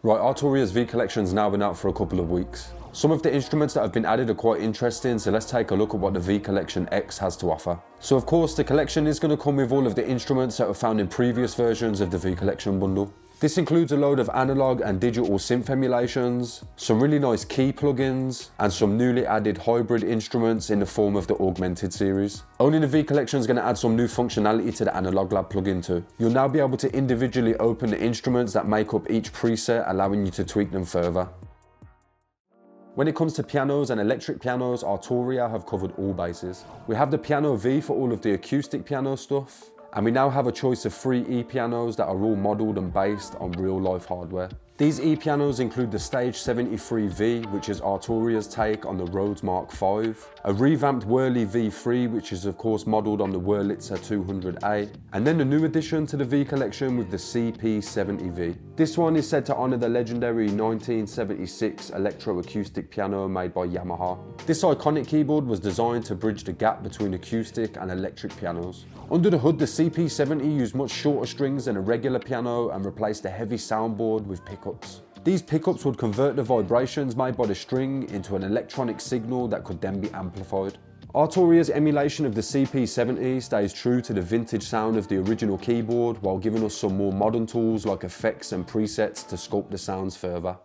Right, Arturia's V collection's now been out for a couple of weeks. Some of the instruments that have been added are quite interesting, so let's take a look at what the V Collection X has to offer. So of course, the collection is going to come with all of the instruments that were found in previous versions of the V Collection bundle. This includes a load of analog and digital synth emulations, some really nice key plugins, and some newly added hybrid instruments in the form of the Augmented series. Only the V Collection is going to add some new functionality to the Analog Lab plugin too. You'll now be able to individually open the instruments that make up each preset, allowing you to tweak them further. When it comes to pianos and electric pianos, Arturia have covered all bases. We have the Piano V for all of the acoustic piano stuff, and we now have a choice of 3 E-pianos that are all modelled and based on real-life hardware. These E-pianos include the Stage 73V, which is Arturia's take on the Rhodes Mark V, a revamped Whirly V3, which is of course modelled on the Wurlitzer 200A, and then the new addition to the V collection with the CP70V. This one is said to honour the legendary 1976 electroacoustic piano made by Yamaha. This iconic keyboard was designed to bridge the gap between acoustic and electric pianos. Under the hood, the CP70 used much shorter strings than a regular piano and replaced a heavy soundboard with pickups. These pickups would convert the vibrations made by the string into an electronic signal that could then be amplified. Arturia's emulation of the CP70 stays true to the vintage sound of the original keyboard while giving us some more modern tools like effects and presets to sculpt the sounds further.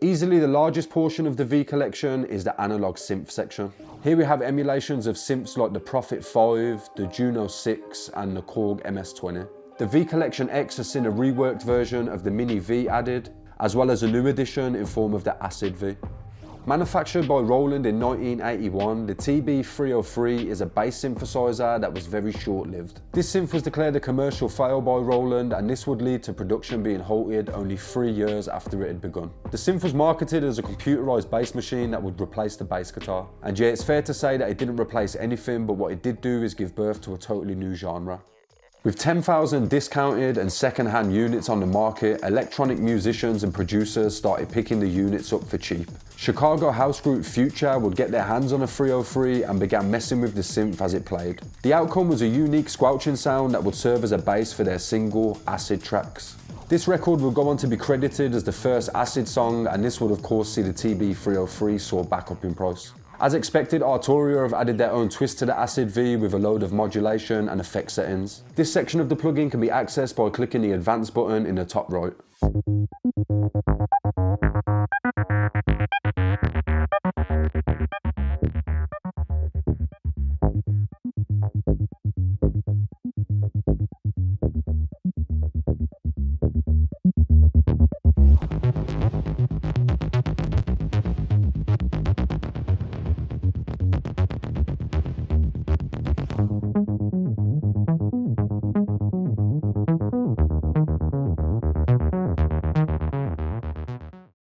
Easily the largest portion of the V collection is the analog synth section. Here we have emulations of synths like the Prophet 5, the Juno 6 and the Korg MS-20. The V Collection X has seen a reworked version of the Mini V added, as well as a new edition in form of the Acid V. Manufactured by Roland in 1981, the TB303 is a bass synthesizer that was very short-lived. This synth was declared a commercial fail by Roland, and this would lead to production being halted only 3 years after it had begun. The synth was marketed as a computerized bass machine that would replace the bass guitar. And yeah, it's fair to say that it didn't replace anything, but what it did do is give birth to a totally new genre. With 10,000 discounted and second-hand units on the market, electronic musicians and producers started picking the units up for cheap. Chicago house group Future would get their hands on a 303 and began messing with the synth as it played. The outcome was a unique squelching sound that would serve as a bass for their single, Acid tracks. This record would go on to be credited as the first Acid song, and this would of course see the TB303 soar back up in price. As expected, Arturia have added their own twist to the Acid V with a load of modulation and effect settings. This section of the plugin can be accessed by clicking the Advanced button in the top right.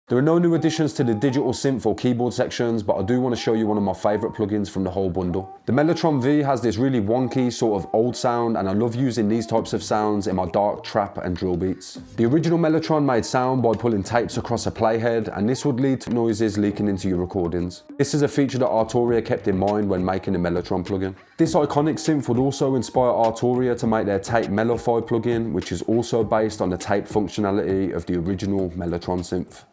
There are no new additions to the digital synth or keyboard sections, but I do want to show you one of my favourite plugins from the whole bundle. The Mellotron V has this really wonky sort of old sound, and I love using these types of sounds in my dark trap and drill beats. The original Mellotron made sound by pulling tapes across a playhead, and this would lead to noises leaking into your recordings. This is a feature that Arturia kept in mind when making the Mellotron plugin. This iconic synth would also inspire Arturia to make their tape Mellify plugin, which is also based on the tape functionality of the original Mellotron synth.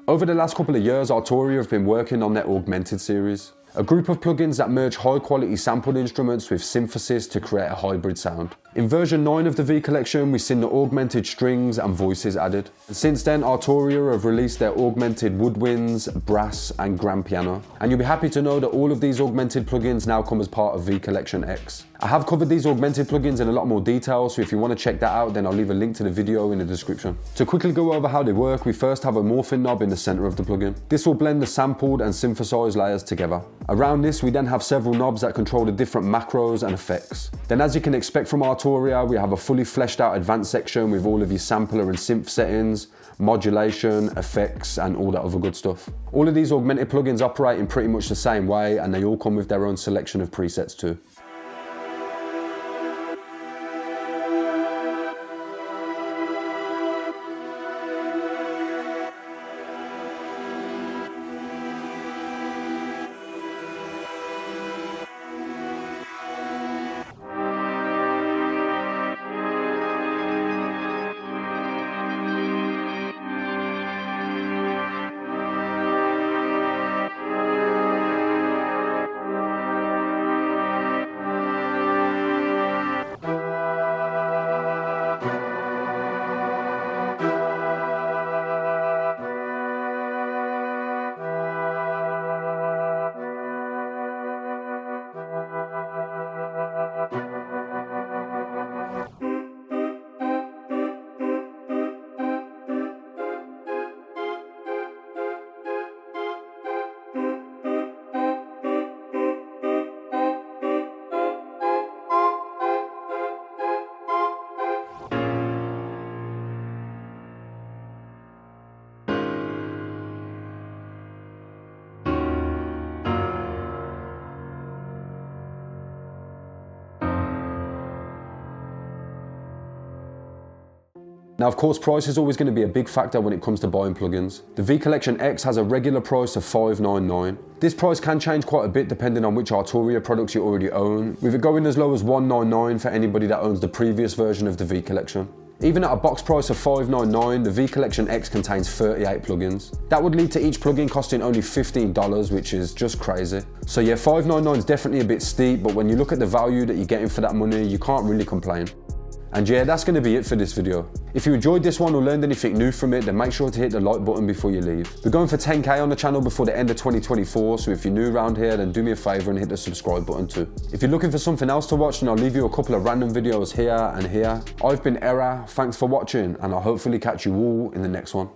Over the last couple of years, Arturia have been working on their Augmented series, a group of plugins that merge high quality sampled instruments with synthesis to create a hybrid sound. In version 9 of the V collection, we've seen the augmented strings and voices added. And since then, Arturia have released their augmented woodwinds, brass and grand piano. And you'll be happy to know that all of these augmented plugins now come as part of V Collection X. I have covered these augmented plugins in a lot more detail, so if you want to check that out, then I'll leave a link to the video in the description. To quickly go over how they work, we first have a morphing knob in the center of the plugin. This will blend the sampled and synthesized layers together. Around this, we then have several knobs that control the different macros and effects. Then, as you can expect from Arturia, we have a fully fleshed out advanced section with all of your sampler and synth settings, modulation, effects, and all that other good stuff. All of these augmented plugins operate in pretty much the same way, and they all come with their own selection of presets too. Now, of course, price is always going to be a big factor when it comes to buying plugins. The V Collection X has a regular price of $599. This price can change quite a bit depending on which Arturia products you already own, with it going as low as $199 for anybody that owns the previous version of the V Collection. Even at a box price of $599, the V Collection X contains 38 plugins. That would lead to each plugin costing only $15, which is just crazy. So yeah, $599 is definitely a bit steep, but when you look at the value that you're getting for that money, you can't really complain. And yeah, that's going to be it for this video. If you enjoyed this one or learned anything new from it, then make sure to hit the like button before you leave. We're going for 10k on the channel before the end of 2024, so if you're new around here, then do me a favour and hit the subscribe button too. If you're looking for something else to watch, then I'll leave you a couple of random videos here and here. I've been Era, thanks for watching, and I'll hopefully catch you all in the next one.